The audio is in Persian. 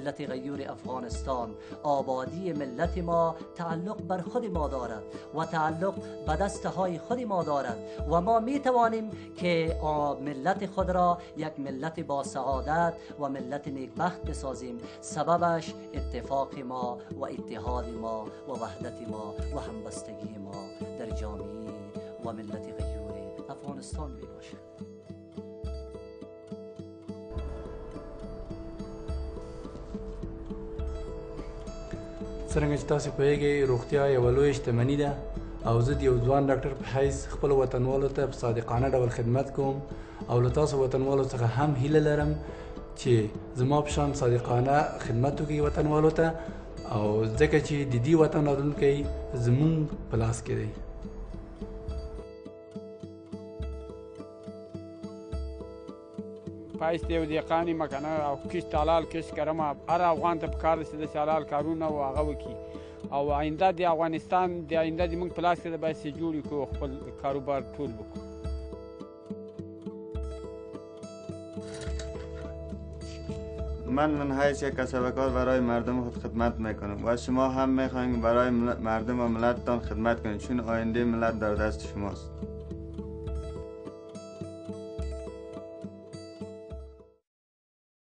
ملت غیور افغانستان. آبادی ملت ما تعلق بر خود ما دارد و تعلق به دستهای خود ما دارد و ما می توانیم که ملت خود را یک ملت با سعادت و ملت نیکبخت بسازیم. سببش اتفاق ما و اتحاد ما و وحدت ما و همبستگی ما در جامعه و ملت غیور افغانستان می باشد. څرنګه چې تاسو پوهیږئ روغتیا یوه لویه شتمني ده او زه د یو ځوان ډاکټر په حیث خپلو وطنوالو ته په صادقانه ډول خدمت کوم او له تاسو وطنوالو څخه هم هیله لرم چې زما په شان صادقانه خدمت وکړئ وطنوالو ته او ځکه چې د دې وطن راتلونکی زموږ په لاس کې دی. پایست یو دهقان یم که نه او کښت حلال کښت کرم هر افغان ته پکار ده چې داسې حلال کارونه او هغه وکړي او آینده د افغانستان د آینده زموږ په لاس کې ده باید چې جوړ کړو خپل کاروبار ټول وکړو. من حیث یک کسبکار برای مردم خود خدمت میکنم و شما هم میخواهید برای مردم و ملتتان خدمت کنید چون آینده ملت در دست شماست.